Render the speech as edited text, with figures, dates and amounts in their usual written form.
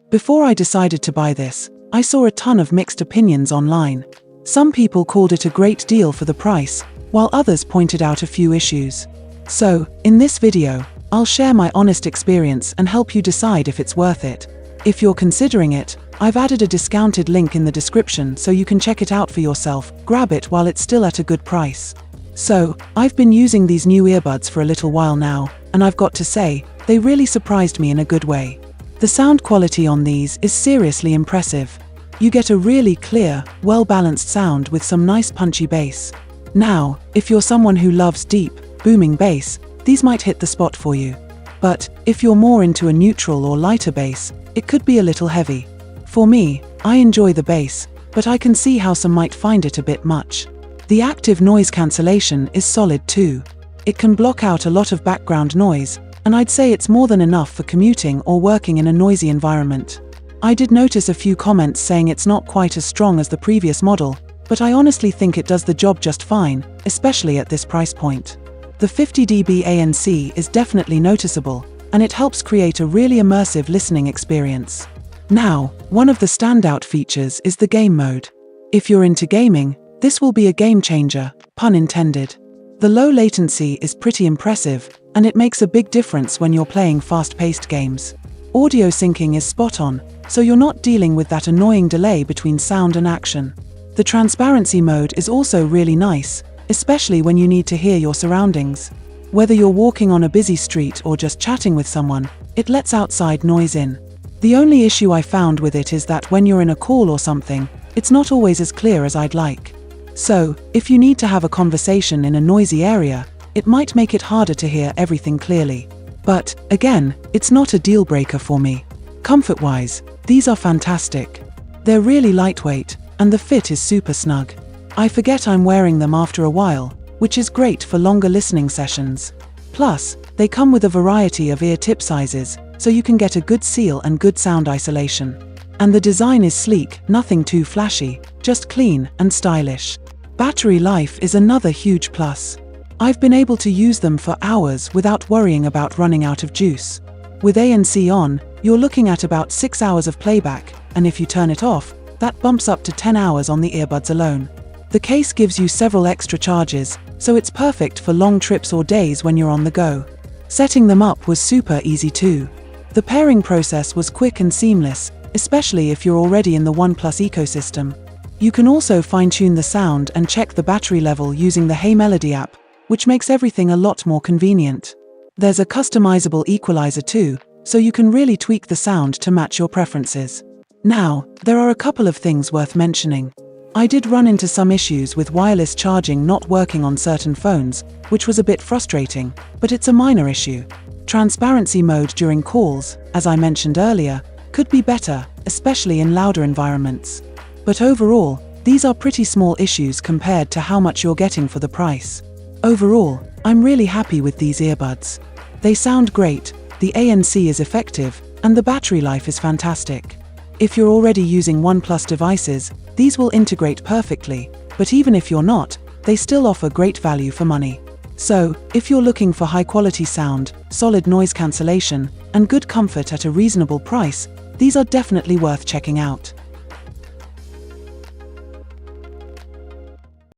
Before I decided to buy this, I saw a ton of mixed opinions online. Some people called it a great deal for the price, while others pointed out a few issues. So, in this video, I'll share my honest experience and help you decide if it's worth it. If you're considering it, I've added a discounted link in the description so you can check it out for yourself. Grab it while it's still at a good price. So, I've been using these new earbuds for a little while now, and I've got to say, they really surprised me in a good way. The sound quality on these is seriously impressive. You get a really clear, well-balanced sound with some nice punchy bass. Now, if you're someone who loves deep, booming bass, these might hit the spot for you. But, if you're more into a neutral or lighter bass, it could be a little heavy. For me, I enjoy the bass, but I can see how some might find it a bit much. The active noise cancellation is solid too. It can block out a lot of background noise, and I'd say it's more than enough for commuting or working in a noisy environment. I did notice a few comments saying it's not quite as strong as the previous model, but I honestly think it does the job just fine, especially at this price point. The 50 dB ANC is definitely noticeable, and it helps create a really immersive listening experience. Now, one of the standout features is the game mode. If you're into gaming, this will be a game changer, pun intended. The low latency is pretty impressive, and it makes a big difference when you're playing fast-paced games. Audio syncing is spot on, so you're not dealing with that annoying delay between sound and action. The transparency mode is also really nice, especially when you need to hear your surroundings. Whether you're walking on a busy street or just chatting with someone, it lets outside noise in. The only issue I found with it is that when you're in a call or something, it's not always as clear as I'd like. So, if you need to have a conversation in a noisy area, it might make it harder to hear everything clearly. But, again, it's not a deal breaker for me. Comfort-wise, these are fantastic. They're really lightweight, and the fit is super snug. I forget I'm wearing them after a while, which is great for longer listening sessions. Plus, they come with a variety of ear tip sizes, so you can get a good seal and good sound isolation. And the design is sleek, nothing too flashy, just clean and stylish. Battery life is another huge plus. I've been able to use them for hours without worrying about running out of juice. With ANC on, you're looking at about 6 hours of playback, and if you turn it off, that bumps up to 10 hours on the earbuds alone. The case gives you several extra charges, so it's perfect for long trips or days when you're on the go. Setting them up was super easy too. The pairing process was quick and seamless, especially if you're already in the OnePlus ecosystem. You can also fine-tune the sound and check the battery level using the Hey Melody app, which makes everything a lot more convenient. There's a customizable equalizer too, so you can really tweak the sound to match your preferences. Now, there are a couple of things worth mentioning. I did run into some issues with wireless charging not working on certain phones, which was a bit frustrating, but it's a minor issue. Transparency mode during calls, as I mentioned earlier, could be better, especially in louder environments. But overall, these are pretty small issues compared to how much you're getting for the price. Overall, I'm really happy with these earbuds. They sound great, the ANC is effective, and the battery life is fantastic. If you're already using OnePlus devices, these will integrate perfectly, but even if you're not, they still offer great value for money. So, if you're looking for high-quality sound, solid noise cancellation, and good comfort at a reasonable price, these are definitely worth checking out.